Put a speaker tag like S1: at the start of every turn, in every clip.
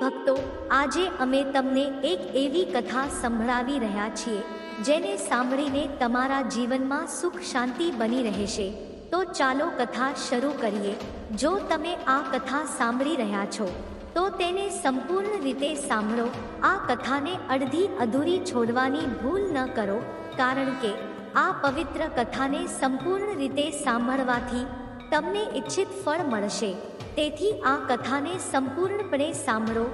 S1: ભક્તો, આજે અમે તમને એક એવી કથા સંભળાવી રહ્યા છીએ જેને સાંભળીને તમારા જીવનમાં સુખ શાંતિ બની રહેશે. તો ચાલો કથા શરૂ કરીએ. જો તમે આ કથા સાંભળી રહ્યા છો તો તેને સંપૂર્ણ રીતે સાંભળો. આ કથાને અડધી અધૂરી છોડવાની ભૂલ ન કરો, કારણ કે આ પવિત્ર કથાને સંપૂર્ણ રીતે સાંભળવાથી તમને ઈચ્છિત ફળ મળશે. તેથી આ કથાને સંપૂર્ણપણે સાંભળો.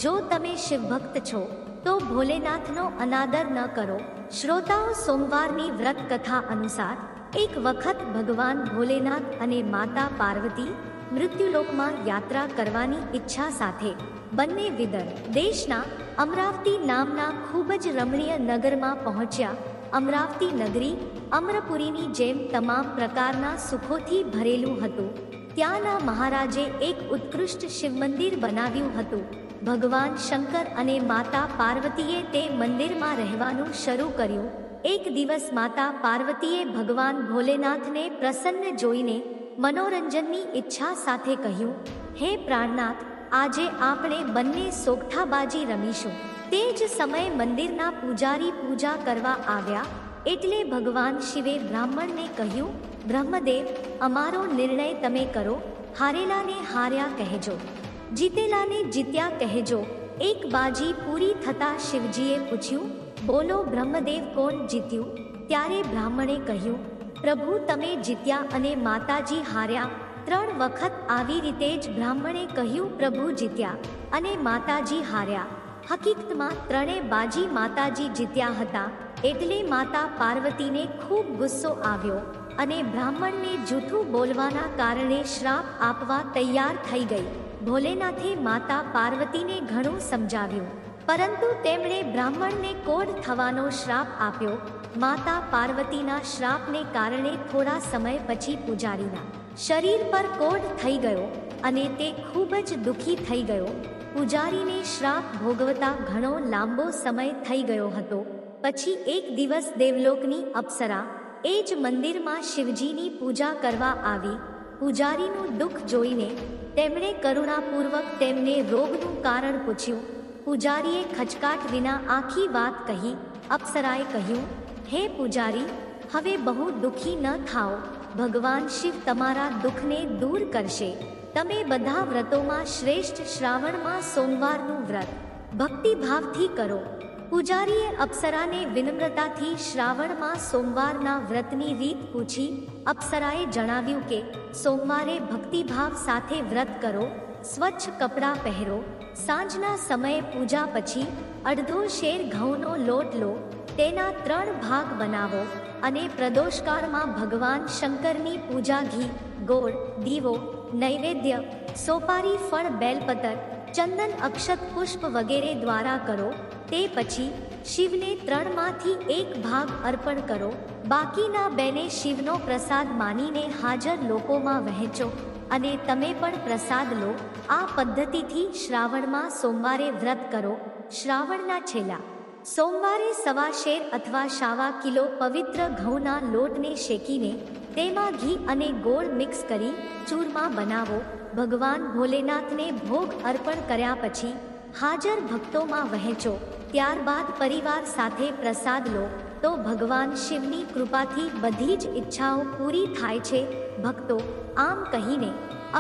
S1: જો તમે શિવભક્ત છો તો ભોલેનાથનો અનાદર ન કરો. શ્રોતાઓ, સોમવારની વ્રત કથા અનુસાર એક વખત ભગવાન ભોલેનાથ અને માતા પાર્વતી મૃત્યુલોકમાં યાત્રા કરવાની ઈચ્છા સાથે બંને વિદર્ભ દેશના અમરાવતી નામના ખૂબ જ રમણીય નગરમાં પહોંચ્યા. અમરાવતી નગરી અમરપુરીની જેમ તમામ પ્રકારના સુખોથી ભરેલું હતું. ત્યાંના મહારાજે એક ઉત્કૃષ્ટ શિવમંદિર બનાવ્યું હતું. ભગવાન શંકર અને માતા પાર્વતીએ તે મંદિરમાં રહેવાનું શરૂ કર્યું. એક દિવસ માતા પાર્વતીએ ભગવાન ભોલેનાથને પ્રસન્ન જોઈને મનોરંજનની ઈચ્છા સાથે કહ્યું, હે પ્રાણનાથ, આજે આપણે બંને સોગઠાબાજી રમીશું. તે જ સમયે મંદિરના પૂજારી પૂજા કરવા આવ્યા. એટલે ભગવાન શિવે બ્રાહ્મણને કહ્યું, બ્રહ્મદેવ, અમારો નિર્ણય તમે કરો. હારેલાને હાર્યા કહેજો, જીતેલાને જીત્યા કહેજો. એક બાજી પૂરી થતાં શિવજીએ પૂછ્યું, બોલો બ્રહ્મદેવ, કોણ જીત્યું? ત્યારે બ્રાહ્મણે કહ્યું, પ્રભુ, તમે જીત્યા અને માતાજી હાર્યા. 3 વખત આવી રીતે જ બ્રાહ્મણે કહ્યું, પ્રભુ જીત્યા અને માતાજી હાર્યા. હકીકતમાં ત્રણેય બાજી માતાજી જીત્યા હતા. એટલે માતા પાર્વતીને ખૂબ ગુસ્સો આવ્યો અને બ્રાહ્મણને જૂઠું બોલવાના કારણે શ્રાપ આપવા તૈયાર થઈ ગઈ. ભોલેનાથે માતા પાર્વતીને ઘણું સમજાવ્યું, પરંતુ તેમણે બ્રાહ્મણને કોઢ થવાનો શ્રાપ આપ્યો. માતા પાર્વતીના શ્રાપને કારણે થોડા સમય પછી પૂજારીના શરીર પર કોઢ થઈ ગયો અને તે ખૂબ જ દુઃખી થઈ ગયો. પૂજારીને શ્રાપ ભોગવતા ઘણો લાંબો સમય થઈ ગયો હતો. પછી એક દિવસ દેવલોકની અપ્સરા એ જ મંદિરમાં શિવજીની પૂજા કરવા આવી. પૂજારીનું દુઃખ જોઈને તેમણે કરુણાપૂર્વક તેમને રોગનું કારણ પૂછ્યું. પૂજારીએ ખચકાટ વિના આખી વાત કહી. અપ્સરાએ કહ્યું, હે પૂજારી, હવે બહુ દુઃખી ન થાઓ. ભગવાન શિવ તમારા દુઃખને દૂર કરશે. તમે બધા વ્રતોમાં શ્રેષ્ઠ શ્રાવણમાં સોમવારનું વ્રત ભક્તિભાવથી કરો. પૂજારીએ અપ્સરાને વિનમ્રતાથી શ્રાવણમાં સોમવારના વ્રતની રીત પૂછી. અપ્સરાએ જણાવ્યું કે સોમવારે ભક્તિભાવ સાથે વ્રત કરો, સ્વચ્છ કપડાં પહેરો, સાંજના સમયે પૂજા પછી અડધો શેર ઘઉંનો લોટ લો, તેના 3 ભાગ બનાવો અને પ્રદોષકાળમાં ભગવાન શંકરની પૂજા ઘી, ગોળ, દીવો, નૈવેદ્ય, સોપારી, ફળ, બેલપત્ર, ચંદન, અક્ષત, પુષ્પ વગેરે દ્વારા કરો. તે પછી શિવને 3માંથી 1 ભાગ અર્પણ કરો. બાકીના 2ને શિવનો પ્રસાદ માનીને હાજર લોકોમાં વહેંચો અને તમે પણ પ્રસાદ લો. આ પદ્ધતિથી શ્રાવણમાં સોમવારે વ્રત કરો. શ્રાવણના છેલ્લા સોમવારે 1.25 શેર અથવા 1.25 કિલો પવિત્ર ઘઉંના લોટને શેકીને તેમાં ઘી અને ગોળ મિક્સ કરી ચૂરમા બનાવો. ભગવાન ભોલેનાથને ભોગ અર્પણ કર્યા પછી હાજર ભક્તોમાં વહેંચો. ત્યારબાદ પરિવાર સાથે પ્રસાદ લો તો ભગવાન શિવની કૃપાથી બધી જ ઈચ્છાઓ પૂરી થાય છે. ભક્તો, આમ કહીને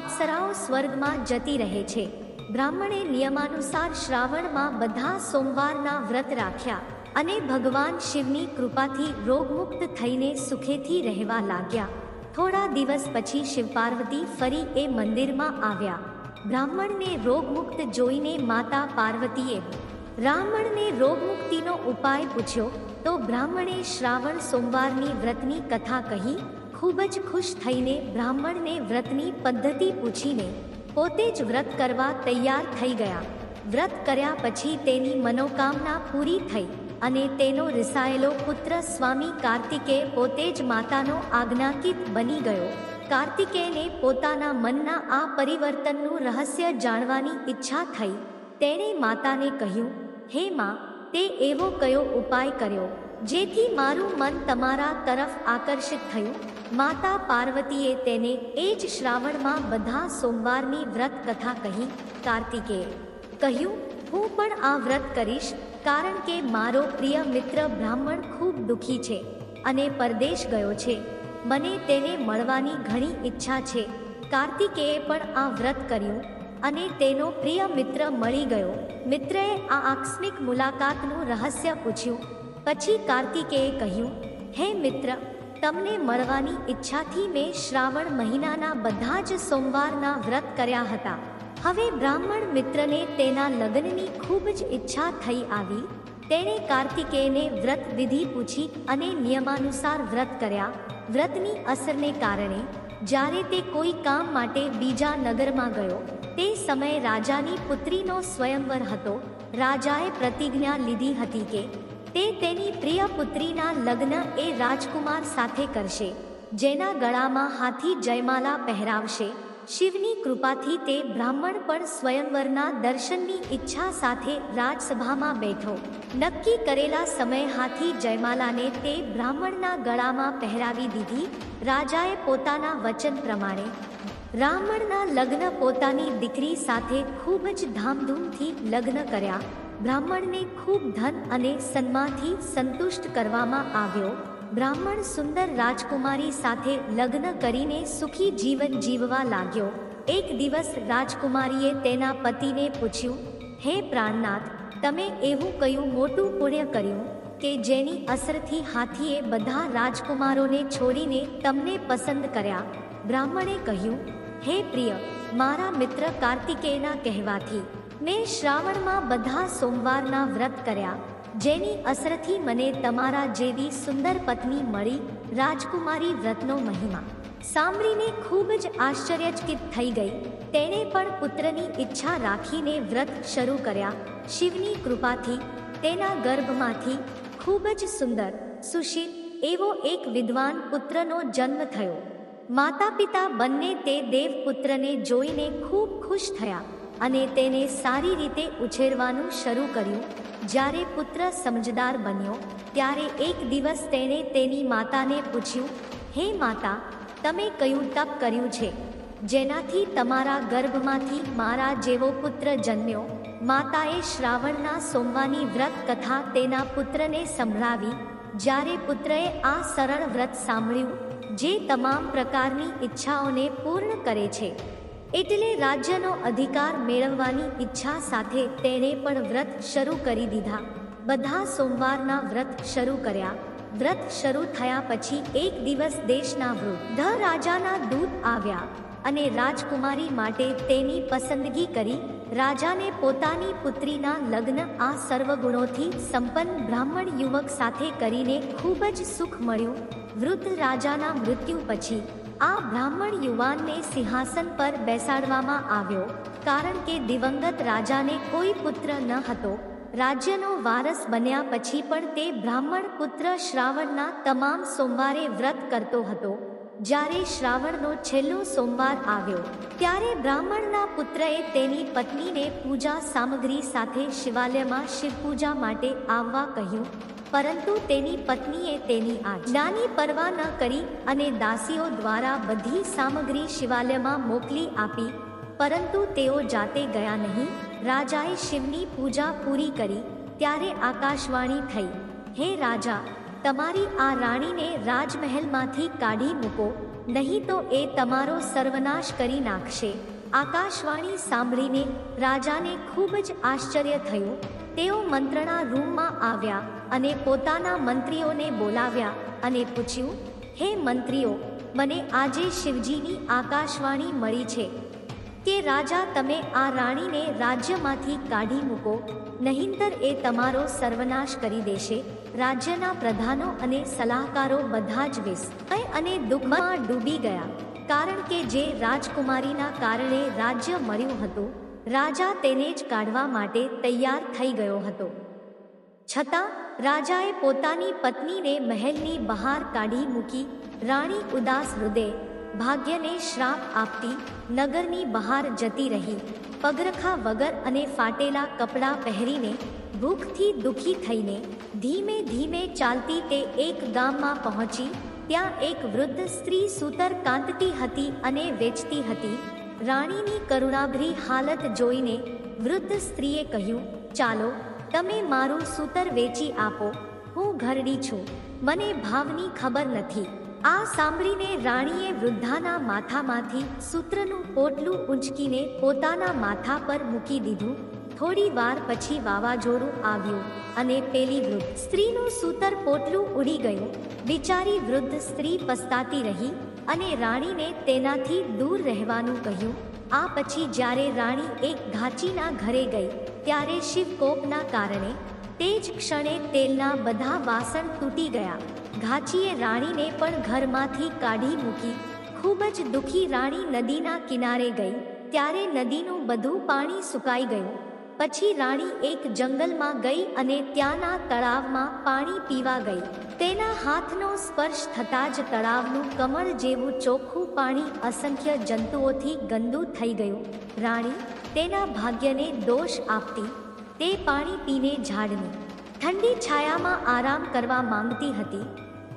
S1: અપ્સરાઓ સ્વર્ગમાં જતી રહે છે. બ્રાહ્મણે નિયમાનુસાર શ્રાવણમાં બધા સોમવારના વ્રત રાખ્યા અને ભગવાન શિવની કૃપાથી રોગમુક્ત થઈને સુખેથી રહેવા લાગ્યા. થોડા દિવસ પછી શિવ પાર્વતી ફરી એ મંદિરમાં આવ્યા. બ્રાહ્મણને રોગમુક્ત જોઈને માતા પાર્વતીએ બ્રાહ્મણને રોગમુક્તિનો ઉપાય પૂછ્યો તો બ્રાહ્મણે શ્રાવણ સોમવારની વ્રતની કથા કહી. ખૂબ જ ખુશ થઈને બ્રાહ્મણને વ્રતની પદ્ધતિ પૂછીને પોતે જ વ્રત કરવા તૈયાર થઈ ગયા. વ્રત કર્યા પછી તેની મનોકામના પૂરી થઈ અને તેનો રિસાયેલો પુત્ર સ્વામી કાર્તિકેય પોતે જ માતાનો આજ્ઞાકિત બની ગયો. કાર્તિકેયને પોતાના મનના આ પરિવર્તનનું રહસ્ય જાણવાની ઈચ્છા થઈ. તેણે માતાને કહ્યું, હે માં, તે એવો કયો ઉપાય કર્યો જેથી મારું મન તમારા તરફ આકર્ષિત થયું? માતા પાર્વતીએ તેને એ જ શ્રાવણમાં બધા સોમવારની વ્રત કથા કહી. કાર્તિકેય કહ્યું, હું પણ આ વ્રત કરીશ, કારણ કે મારો પ્રિય મિત્ર બ્રાહ્મણ ખૂબ દુઃખી છે અને પરદેશ ગયો છે. મને તેને મળવાની ઘણી ઈચ્છા છે. કાર્તિકેયે પણ આ વ્રત કર્યું અને તેનો પ્રિય મિત્ર મળી ગયો. મિત્રએ આ આકસ્મિક મુલાકાતનું રહસ્ય પૂછ્યું. પછી કાર્તિકેયે કહ્યું, હે મિત્ર, તમને મળવાની ઈચ્છાથી મેં શ્રાવણ મહિનાના બધા જ સોમવારના વ્રત કર્યા હતા. હવે બ્રાહ્મણ મિત્રને તેના લગ્નની ખૂબ જ ઈચ્છા થઈ આવી. તેણે કાર્તિકેયને વ્રત વિધિ પૂછી અને નિયમાનુસાર વ્રત કર્યા. વ્રતની અસરને કારણે જ્યારે તે કોઈ કામ માટે બીજા નગરમાં ગયો, તે સમયે રાજાની પુત્રીનો સ્વયંવર હતો. રાજાએ પ્રતિજ્ઞા લીધી હતી કે તે તેની પ્રિય પુત્રીના લગ્ન એ રાજકુમાર સાથે કરશે, જેના ગળામાં હાથી જયમાલા પહેરાવશે. શિવની કૃપાથી તે બ્રાહ્મણ પણ સ્વયંવરના દર્શનની ઈચ્છા સાથે રાજસભામાં બેઠો. નક્કી કરેલા સમયે હાથી જયમાલાને તે બ્રાહ્મણના ગળામાં પહેરાવી દીધી. રાજાએ પોતાના વચન પ્રમાણે બ્રાહ્મણના લગ્ન પોતાની દીકરી સાથે ખૂબ જ ધામધૂમથી લગ્ન કર્યા. બ્રાહ્મણને ખૂબ ધન અને સન્માનથી સંતુષ્ટ કરવામાં આવ્યો. બ્રાહ્મણ સુંદર રાજકુમારી સાથે લગ્ન કરીને સુખી જીવન જીવવા લાગ્યો. એક દિવસ રાજકુમારીએ તેના પતિને પૂછ્યું, હે પ્રાણનાથ, તમે એવું કયું મોટું પુણ્ય કર્યું કે જેની અસરથી હાથીએ બધા રાજકુમારોને છોડીને તમને પસંદ કર્યા? બ્રાહ્મણે કહ્યું, હે પ્રિય, મારા મિત્ર કાર્તિકેયના કહેવાથી મેં શ્રાવણમાં બધા સોમવારના વ્રત કર્યા, જેની અસરથી મને તમારા જેવી સુંદર પત્ની મળી. રાજકુમારી વ્રતનો મહિમા સાંભળીને ખૂબ જ આશ્ચર્યચકિત થઈ ગઈ. તેણે પણ પુત્રની ઈચ્છા રાખીને વ્રત શરૂ કર્યા. શિવની કૃપાથી તેના ગર્ભમાંથી ખૂબ જ સુંદર, સુશીલ એવો એક વિદ્વાન પુત્રનો જન્મ થયો. માતા પિતા બંને તે દેવપુત્રને જોઈને ખૂબ ખુશ થયા અને તેને સારી રીતે ઉછેરવાનું શરૂ કર્યું. જ્યારે પુત્ર સમજદાર બન્યો ત્યારે એક દિવસ તેણે તેની માતાને પૂછ્યું, હે માતા, તમે કયું તપ કર્યું છે જેનાથી તમારા ગર્ભમાંથી મારા જેવો પુત્ર જન્મ્યો? માતાએ શ્રાવણના સોમવારની વ્રત કથા તેના પુત્રને સંભળાવી. જ્યારે પુત્રએ આ સરળ વ્રત સાંભળ્યું, જે તમામ પ્રકારની ઈચ્છાઓને પૂર્ણ કરે છે, એટલે રાજ્યનો અધિકાર મેળવવાની ઈચ્છા સાથે તેણે પણ વ્રત શરૂ કરી દીધા. બધા સોમવારના વ્રત શરૂ કર્યા. વ્રત શરૂ થયા પછી એક દિવસ દેશના વૃદ્ધ રાજાના દૂત આવ્યા અને રાજકુમારી માટે તેની પસંદગી કરી. રાજાને પોતાની પુત્રીના લગ્ન આ સર્વગુણોથી સંપન્ન બ્રાહ્મણ યુવક સાથે કરીને ખૂબ જ સુખ મળ્યું. વૃદ્ધ રાજાના મૃત્યુ પછી આ બ્રાહ્મણ યુવાનને સિંહાસન પર બેસાડવામાં આવ્યો, કારણ કે દિવંગત રાજાને કોઈ પુત્ર ન હતો. રાજ્યનો વારસ બન્યા પછી પણ તે બ્રાહ્મણ પુત્ર શ્રાવણના તમામ સોમવારે વ્રત કરતો હતો. જ્યારે શ્રાવણનો છેલ્લો સોમવાર આવ્યો ત્યારે બ્રાહ્મણના પુત્રએ તેની પત્નીને પૂજા સામગ્રી સાથે શિવાલયમાં શિવપૂજા માટે આવવા કહ્યું, પરંતુ તેની પત્નીએ તેની આજ્ઞાની પરવા ન કરી અને દાસીઓ દ્વારા બધી સામગ્રી શિવાલયમાં મોકલી આપી, પરંતુ તેઓ જાતે ગયા નહીં. રાજાએ શિવની પૂજા પૂરી કરી ત્યારે આકાશવાણી થઈ, હે રાજા, તમારી આ રાણીને રાજમહેલમાંથી કાઢી મૂકો, નહીં તો એ તમારો સર્વનાશ કરી નાખશે. આકાશવાણી સાંભળીને રાજાને ખૂબ જ આશ્ચર્ય થયું. તેઓ મંત્રણા રૂમમાં આવ્યા અને પોતાના મંત્રીઓને બોલાવ્યા અને પૂછ્યું, હે મંત્રીઓ, મને આજે શિવજીની આકાશવાણી મળી છે કે રાજા, તમે આ રાણીને રાજ્યમાંથી કાઢી મૂકો, નહીંતર એ તમારો સર્વનાશ કરી દેશે. રાજ્યના પ્રધાનો અને સલાહકારો બધા જ વિસ્મય અને દુઃખમાં ડૂબી ગયા, કારણ કે જે રાજકુમારીના કારણે રાજ્ય મળ્યું હતું, રાજા તેને જ કાઢવા માટે તૈયાર થઈ ગયો હતો. છતાં રાજાએ પોતાની પત્નીને મહેલની બહાર કાઢી મૂકી. રાણી ઉદાસ હૃદયે ભાગ્યને શ્રાપ આપતી નગરની બહાર જતી રહી. પગરખા વગર અને ફાટેલા કપડાં પહેરીને, ભૂખથી દુઃખી થઈને ધીમે ધીમે ચાલતી તે એક ગામમાં પહોંચી. ત્યાં એક વૃદ્ધ સ્ત્રી સૂતર કાંતતી હતી અને વેચતી હતી. રાણીની કરુણાભરી હાલત જોઈને વૃદ્ધ સ્ત્રીએ કહ્યું, ચાલો તમે મારું સૂતર વેચી આપો, હું ઘરડી છું, મને ભાવની ખબર નથી. આ સાંભળીને રાણીએ વૃદ્ધાના માથામાંથી સૂત્રનું પોટલું ઊંચકીને પોતાના માથા પર મૂકી દીધું. થોડી વાર પછી વાવાઝોડું આવ્યું અને પેલી વૃદ્ધ સ્ત્રીનું સૂતર પોટલું ઉડી ગયું. બિચારી વૃદ્ધ સ્ત્રી પસ્તાતી રહી અને રાણીને તેનાથી દૂર રહેવાનું કહ્યું. આ પછી જ્યારે રાણી એક ઘાંચીના ઘરે ગઈ ત્યારે શિવકોપના કારણે તે જ ક્ષણે તેલના બધા વાસણ તૂટી ગયા. ઘાંચીએ રાણીને પણ ઘરમાંથી કાઢી મૂકી. ખૂબ જ દુઃખી રાણી નદીના કિનારે ગઈ ત્યારે નદીનું બધું પાણી સુકાઈ ગયું. પછી રાણી એક જંગલમાં ગઈ અને ત્યાંના તળાવમાં પાણી પીવા ગઈ. તેના હાથનો સ્પર્શ થતાં જ તળાવનું કમળ જેવું ચોખ્ખું પાણી અસંખ્ય જંતુઓથી ગંદુ થઈ ગયું. રાણી તેના ભાગ્યને દોષ આપતી તે પાણી પીને ઝાડની ઠંડી છાયામાં આરામ કરવા માંગતી હતી.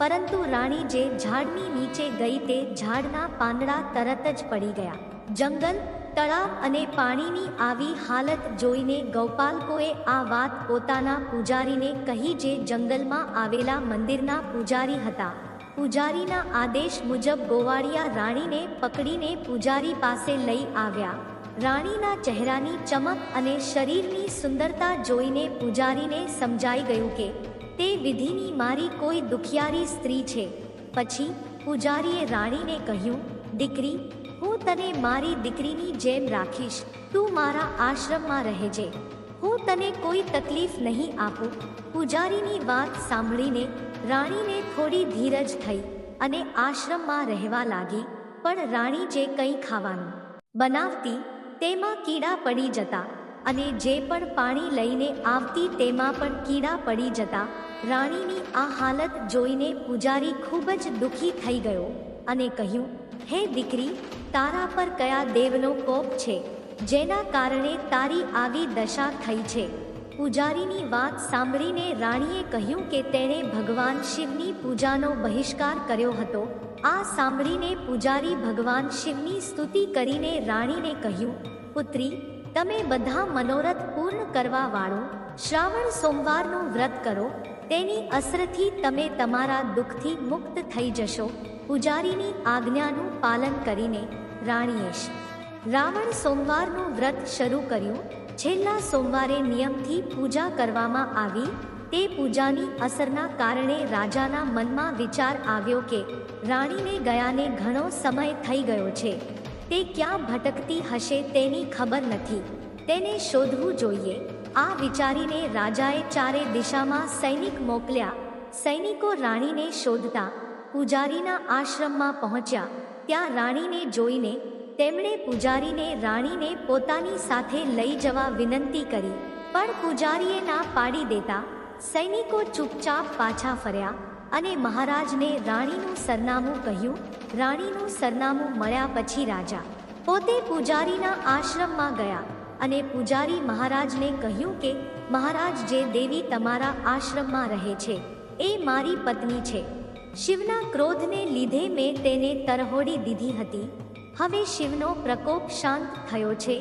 S1: પરંતુ રાણી જે ઝાડની નીચે ગઈ તે ઝાડના પાંદડા તરત જ પડી ગયા. જંગલ, તળાવ અને પાણીની આવી હાલત જોઈને ગૌપાલકોએ આ વાત પોતાના પૂજારીને કહી, જે જંગલમાં આવેલા મંદિરના પૂજારી હતા. પૂજારીના આદેશ મુજબ ગોવાળિયા રાણીને પકડીને પૂજારી પાસે લઈ આવ્યા. રાણીના ચહેરાની ચમક અને શરીરની સુંદરતા જોઈને પૂજારીને સમજાઈ ગયું કે તે વિધિની મારી કોઈ દુખિયારી સ્ત્રી છે. પછી પૂજારીએ રાણીને કહ્યું, દીકરી, હું તને મારી દીકરીની જેમ રાખીશ. તું મારા આશ્રમમાં રહેજે, હું તને કોઈ તકલીફ નહીં આપું. પૂજારીની વાત સાંભળીને રાણીને થોડી ધીરજ થઈ અને આશ્રમમાં રહેવા લાગી. પણ રાણી જે કંઈ ખાવાનું બનાવતી તેમાં કીડા પડી જતા અને જે પણ પાણી લઈને આવતી તેમાં પણ કીડા પડી જતા. રાણીની આ હાલત જોઈને પૂજારી ખૂબ જ દુઃખી થઈ ગયો અને કહ્યું, હે દીકરી, તારા પર કયા દેવનો કોપ છે જેના કારણે તારી આવી દશા થઈ છે? પૂજારીની વાત સાંભળીને રાણીએ કહ્યું કે તેણે ભગવાન શિવની પૂજાનો બહિષ્કાર કર્યો હતો. આ સાંભળીને પૂજારી ભગવાન શિવની સ્તુતિ કરીને રાણીને કહ્યું, પુત્રી, તમે બધા મનોરથ પૂર્ણ કરવા વાળો શ્રાવણ સોમવારનું વ્રત કરો. તેની અસરથી તમે તમારા દુઃખથી મુક્ત થઈ જશો. પૂજારીની આજ્ઞાનું પાલન કરીને રાણીએ શ્રાવણ સોમવારનું વ્રત શરૂ કર્યું. છેલ્લા સોમવારે નિયમથી પૂજા કરવામાં આવી. તે પૂજાની અસરના કારણે રાજાના મનમાં વિચાર આવ્યો કે રાણીને ગયાને ઘણો સમય થઈ ગયો છે. તે ક્યાં ભટકતી હશે તેની ખબર નથી. તેને શોધવું જોઈએ. આ વિચારીને રાજાએ ચારે દિશામાં સૈનિક મોકલ્યા. સૈનિકો રાણીને શોધતા પૂજારીના આશ્રમમાં પહોંચ્યા. ત્યાં રાણીને જોઈને તેમણે પૂજારીને રાણીને પોતાની સાથે લઈ જવા વિનંતી કરી. પણ પૂજારીએ ના પાડી દેતા સૈનિકો ચૂપચાપ પાછા ફર્યા અને મહારાજને રાણીનું સરનામું કહ્યું. રાણીનું સરનામું મળ્યા પછી રાજા પોતે પૂજારીના આશ્રમમાં ગયા અને પૂજારી મહારાજને કહ્યું કે મહારાજ, જે દેવી તમારા આશ્રમમાં રહે છે એ મારી પત્ની છે. શિવના ક્રોધને લીધે મેં તેને તરહોડી દીધી હતી. હવે શિવનો પ્રકોપ શાંત થયો છે,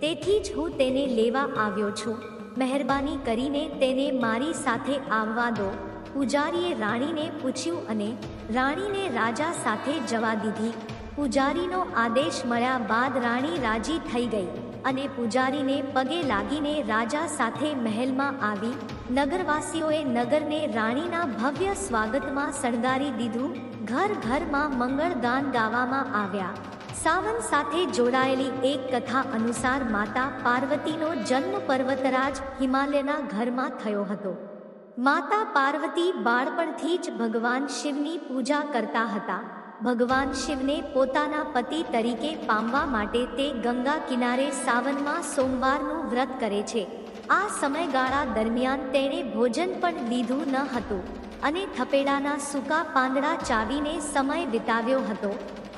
S1: તેથી જ હું તેને લેવા આવ્યો છું. મહેરબાની કરીને તેને મારી સાથે આવવા દો. પૂજારીએ રાણીને પૂછ્યું અને રાણીને રાજા સાથે જવા દીધી. પૂજારીનો આદેશ મળ્યા બાદ રાણી રાજી થઈ ગઈ અને પૂજારીને પગે લાગીને રાજા સાથે મહેલમાં આવી. નગરવાસીઓએ નગરને રાણીના ભવ્ય સ્વાગતમાં શણગારી દીધું. ઘર ઘરમાં મંગળ ગાન ગાવામાં આવ્યા. સાવન સાથે જોડાયેલી એક કથા અનુસાર માતા પાર્વતીનો જન્મ પર્વતરાજ હિમાલયના ઘરમાં થયો હતો. માતા પાર્વતી બાળપણથી જ ભગવાન શિવની પૂજા કરતા હતા. ભગવાન શિવને પોતાના પતિ તરીકે પામવા માટે તે ગંગા કિનારે સાવનમાં સોમવારનું વ્રત કરે છે. આ સમયગાળા દરમિયાન તેણે ભોજન પણ લીધું ન હતું અને થપેડાના સૂકા પાંદડા ચાવીને સમય વિતાવ્યો હતો.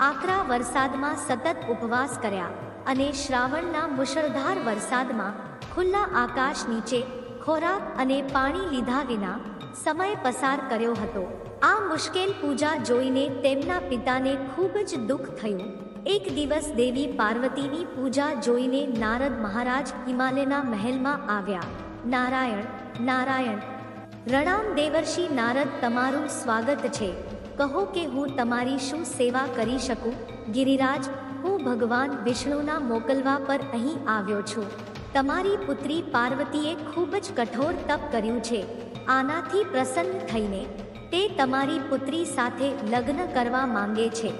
S1: આકરા વરસાદમાં સતત ઉપવાસ કર્યા અને શ્રાવણના મુશળધાર વરસાદમાં ખુલ્લા આકાશ નીચે ખોરાક અને પાણી લીધા વિના સમય પસાર કર્યો હતો. આ મુશ્કેલ પૂજા જોઈને તેમના પિતાને ખૂબ જ દુઃખ થયું. એક દિવસ દેવી પાર્વતીની પૂજા જોઈને નારદ મહારાજ હિમાલયના મહેલમાં આવ્યા. નારાયણ નારાયણ. પ્રણામ દેવર્ષિ નારદ, તમારું સ્વાગત છે. કહો કે હું તમારી શું સેવા કરી શકું? ગિરિરાજ, હું ભગવાન વિષ્ણુના મોકલવા પર અહીં આવ્યો છું. તમારી પુત્રી પાર્વતીએ ખૂબ જ કઠોર તપ કર્યું છે. આનાથી પ્રસન્ન થઈને તે તમારી પુત્રી સાથે લગ્ન કરવા માંગે છે.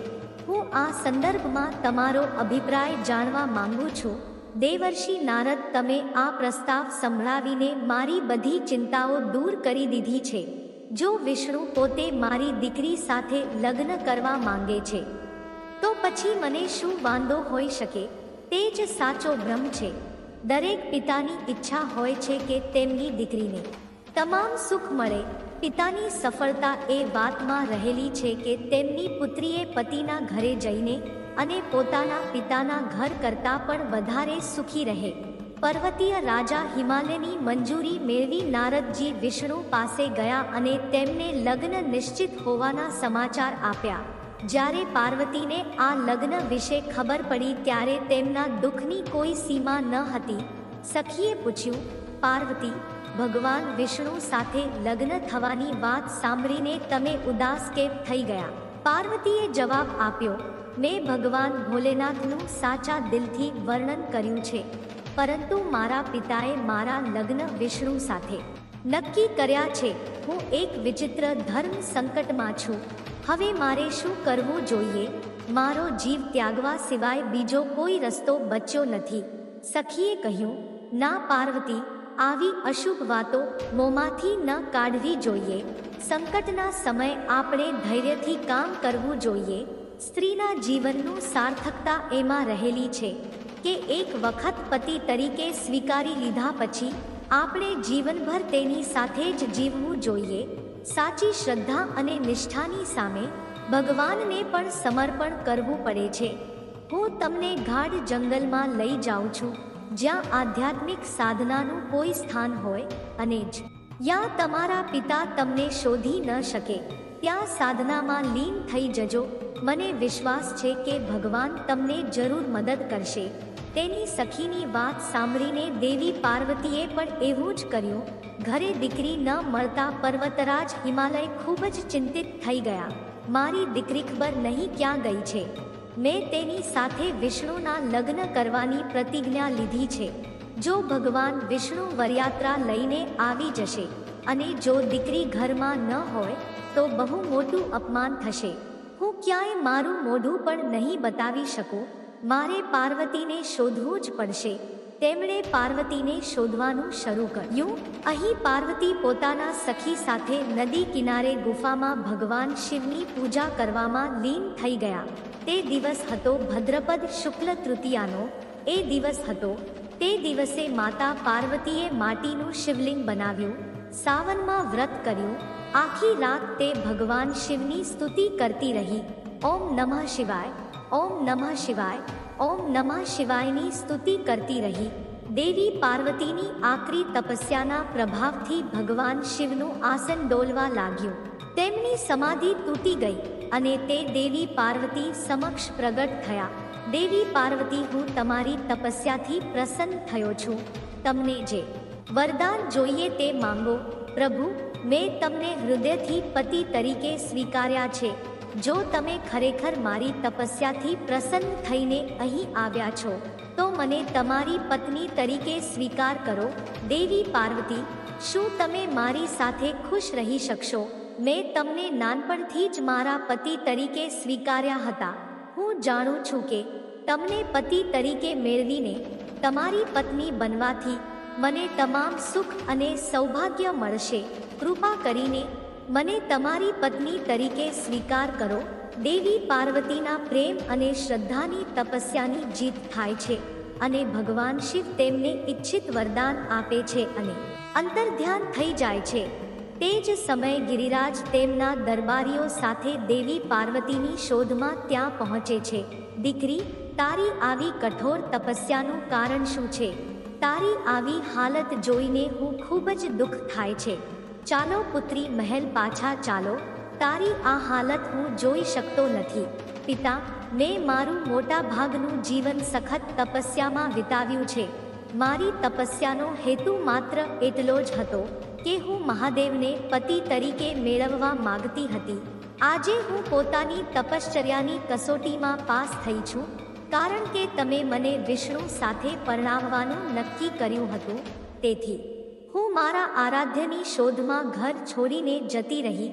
S1: હું આ સંદર્ભમાં તમારો અભિપ્રાય જાણવા માંગુ છું. દેવર્ષિ નારદ, તમે આ પ્રસ્તાવ સંભળાવીને મારી બધી ચિંતાઓ દૂર કરી દીધી છે. જો વિષ્ણુ પોતે મારી દીકરી સાથે લગ્ન કરવા માંગે છે તો પછી મને શું વાંધો હોઈ શકે? તે જ સાચો બ્રહ્મ છે. દરેક પિતાની ઈચ્છા હોય છે કે તેમની દીકરીને તમામ સુખ મળે. પિતાની સફળતા એ વાતમાં રહેલી છે કે તેમની પુત્રીએ પતિના ઘરે જઈને અને પોતાના પિતાના ઘર કરતાં પણ વધારે સુખી રહે. પર્વતીય રાજા હિમાલયની મંજૂરી મેળવી નારદજી વિષ્ણુ પાસે ગયા અને તેમને લગ્ન નિશ્ચિત હોવાના સમાચાર આપ્યા. જ્યારે પાર્વતીને આ લગ્ન વિશે ખબર પડી ત્યારે તેમના દુઃખની કોઈ સીમા ન હતી. સખીએ પૂછ્યું, પાર્વતી, ભગવાન વિષ્ણુ સાથે લગ્ન થવાની વાત સાંભળીને તમે ઉદાસ કેમ થઈ ગયા? પાર્વતીએ જવાબ આપ્યો, મેં ભગવાન ભોલેનાથનું સાચા દિલથી વર્ણન કર્યું છે, પરંતુ મારા પિતાએ મારા લગ્ન વિષ્ણુ સાથે નક્કી કર્યા છે. હું એક વિચિત્ર ધર્મ સંકટમાં છું. હવે મારે શું કરવું જોઈએ? મારો જીવ ત્યાગવા સિવાય બીજો કોઈ રસ્તો બચ્યો નથી. સખીએ કહ્યું, ના પાર્વતી, આવી અશુભ વાતો મોંમાંથી ન કાઢવી જોઈએ. સંકટના સમયે આપણે ધૈર્યથી કામ કરવું જોઈએ. સ્ત્રીના જીવનનું સાર્થકતા એમાં રહેલી છે કે એક વખત પતિ તરીકે સ્વીકારી લીધા પછી આપણે જીવનભર તેની સાથે જ જીવવું જોઈએ. સાચી શ્રદ્ધા અને નિષ્ઠાની સામે ભગવાનને પણ સમર્પણ કરવું પડે છે. હું તમને ગાઢ જંગલમાં લઈ જાઉં છું, જ્યાં આધ્યાત્મિક સાધનાનું કોઈ સ્થાન હોય અને જ્યાં તમારા પિતા તમને શોધી ન શકે. ત્યાં સાધનામાં લીન થઈ જજો. મને વિશ્વાસ છે કે ભગવાન તમને જરૂર મદદ કરશે. તેની સખીની વાત સાંભળીને દેવી પાર્વતીએ પણ એવું જ કર્યું. ઘરે દીકરી ન મળતા પર્વતરાજ હિમાલય ખૂબ જ ચિંતિત થઈ ગયા. મારી દીકરી ખબર નહીં ક્યાં ગઈ છે. મેં તેની સાથે વિષ્ણુના લગ્ન કરવાની પ્રતિજ્ઞા લીધી છે. જો ભગવાન વિષ્ણુ વરયાત્રા લઈને આવી જશે અને જો દીકરી ઘરમાં ન હોય તો બહુ મોટું અપમાન થશે. હું ક્યાંય મારું મોઢું પણ નહીં બતાવી શકું. મારે પાર્વતીને શોધવું જ પડશે. તેમણે પાર્વતીને શોધવાનું શરૂ કર્યું. અહીં પાર્વતી પોતાના સખી સાથે નદી કિનારે ગુફામાં ભગવાન શિવની પૂજા કરવામાં લીન થઈ ગયા. તે દિવસ હતો ભદ્રપદ શુક્લ તૃતીયાનો. એ દિવસ હતો. તે દિવસે માતા પાર્વતીએ માટીનું શિવલિંગ બનાવ્યું. સાવનમાં વ્રત કર્યું. આખી રાત તે ભગવાન શિવની સ્તુતિ કરતી રહી. ઓમ નમઃ શિવાય, ઓમ નમઃ શિવાય, ઓમ નમઃ શિવાયની સ્તુતિ કરતી રહી. દેવી પાર્વતીની આકરી તપસ્યાના પ્રભાવથી ભગવાન શિવનું આસન ડોલવા લાગ્યું. તેમની સમાધિ તૂટી ગઈ અને તે દેવી પાર્વતી સમક્ષ પ્રગટ થયા. દેવી પાર્વતી, હું તમારી તપસ્યાથી પ્રસન્ન થયો છું. તમને જે વરદાન જોઈએ તે માંગો. પ્રભુ, મેં તમને હૃદયથી પતિ તરીકે સ્વીકાર્યા છે. જો તમે ખરેખર મારી તપસ્યાથી પ્રસન્ન થઈને અહીં આવ્યા છો તો મને તમારી પત્ની તરીકે સ્વીકાર કરો. દેવી પાર્વતી, શું તમે મારી સાથે ખુશ રહી શકશો? મેં તમને નાનપણથી જ મારા પતિ તરીકે સ્વીકાર્યા હતા. હું જાણું છું કે તમને પતિ તરીકે મેળવીને તમારી પત્ની બનવાથી મને તમામ સુખ અને સૌભાગ્ય મળશે. કૃપા કરીને મને તમારી પત્ની તરીકે સ્વીકાર કરો. દેવી પાર્વતીના પ્રેમ અને શ્રદ્ધાની તપસ્યાની જીત થાય છે અને ભગવાન શિવ તેમને ઈચ્છિત વરદાન આપે છે અને અંતર્ધ્યાન થઈ જાય છે. તે જ સમયે ગિરિરાજ તેમના દરબારીઓ સાથે દેવી પાર્વતીની શોધમાં ત્યાં પહોંચે છે. દીકરી, તારી આવી કઠોર તપસ્યાનું કારણ શું છે? તારી આવી હાલત જોઈને હું ખૂબ જ દુઃખ થાય છે. ચાલો પુત્રી, મહેલ પાછા ચાલો. તારી આ હાલત હું જોઈ શકતો નથી. પિતા, મેં મારું મોટા ભાગનું જીવન સખત તપસ્યામાં વિતાવ્યું છે. મારી તપસ્યાનો હેતુ માત્ર એટલો જ હતો કે હું મહાદેવને પતિ તરીકે મેળવવા માંગતી હતી. આજે હું પોતાની તપશ્ચર્યાની કસોટીમાં પાસ થઈ છું, કારણ કે તમે મને વિષ્ણુ સાથે પરણાવવાનું નક્કી કર્યું હતું. તેથી હું મારા આરાધ્યની શોધમાં ઘર છોડીને જતી રહી.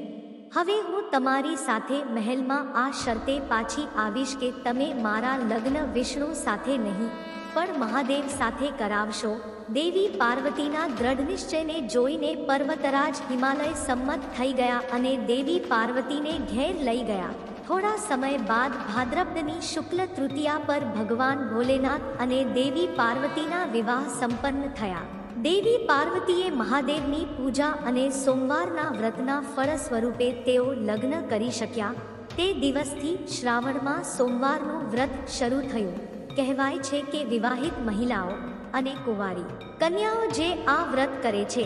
S1: હવે હું તમારી સાથે મહેલમાં આ શરતે પાછી આવીશ કે તમે મારા લગ્ન વિષ્ણુ સાથે નહીં પણ મહાદેવ સાથે કરાવશો. દેવી પાર્વતીના દ્રઢ નિશ્ચયને જોઈને પર્વતરાજ હિમાલય સંમત થઈ ગયા અને દેવી પાર્વતીને ઘેર લઈ ગયા. થોડા સમય બાદ ભાદ્રપદની શુક્લ તૃતીયા પર ભગવાન ભોલેનાથ અને દેવી પાર્વતીના વિવાહ સંપન્ન થયા. દેવી પાર્વતીએ મહાદેવની પૂજા અને સોમવારના વ્રતના ફળ સ્વરૂપે તેઓ લગ્ન કરી શક્યા. તે દિવસથી શ્રાવણમાં સોમવારનું વ્રત શરૂ થયું. કહેવાય છે કે વિવાહિત મહિલાઓ અને કુંવારી કન્યાઓ જે આ વ્રત કરે છે,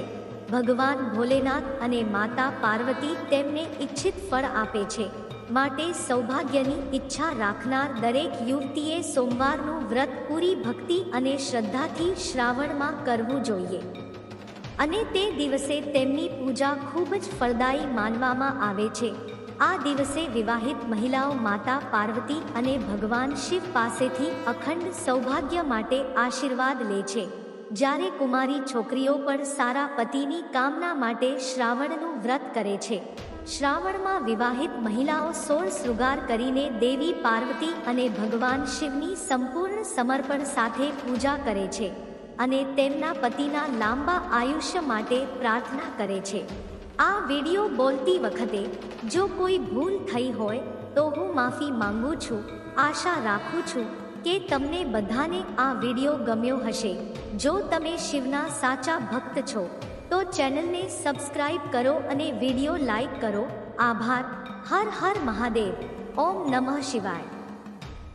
S1: ભગવાન ભોલેનાથ અને માતા પાર્વતી તેમને ઈચ્છિત ફળ આપે છે. માટે સૌભાગ્યની ઈચ્છા રાખનાર દરેક યુવતીએ સોમવારનું વ્રત પૂરી ભક્તિ અને શ્રદ્ધાથી શ્રાવણમાં કરવું જોઈએ અને તે દિવસે તેમની પૂજા ખૂબ જ ફળદાયી માનવામાં આવે છે. આ દિવસે વિવાહિત મહિલાઓ માતા પાર્વતી અને ભગવાન શિવ પાસેથી અખંડ સૌભાગ્ય માટે આશીર્વાદ લે છે. જ્યારે કુમારી છોકરીઓ પણ સારા પતિની કામના માટે શ્રાવણનું વ્રત કરે છે. શ્રાવણમાં વિવાહિત મહિલાઓ 16 શૃંગાર કરીને દેવી પાર્વતી અને ભગવાન શિવની સંપૂર્ણ સમર્પણ સાથે પૂજા કરે છે અને તેમના પતિના લાંબા આયુષ્ય માટે પ્રાર્થના કરે છે. આ વિડિયો બોલતી વખતે જો કોઈ ભૂલ થઈ હોય તો હું માફી માંગુ છું. આશા રાખું છું કે તમને બધાને આ વિડિયો ગમ્યો હશે. જો તમે શિવના સાચા ભક્ત છો તો ચેનલને સબસ્ક્રાઇબ કરો અને વિડિયો લાઈક કરો. આભાર. હર હર મહાદેવ. ઓમ નમઃ શિવાય.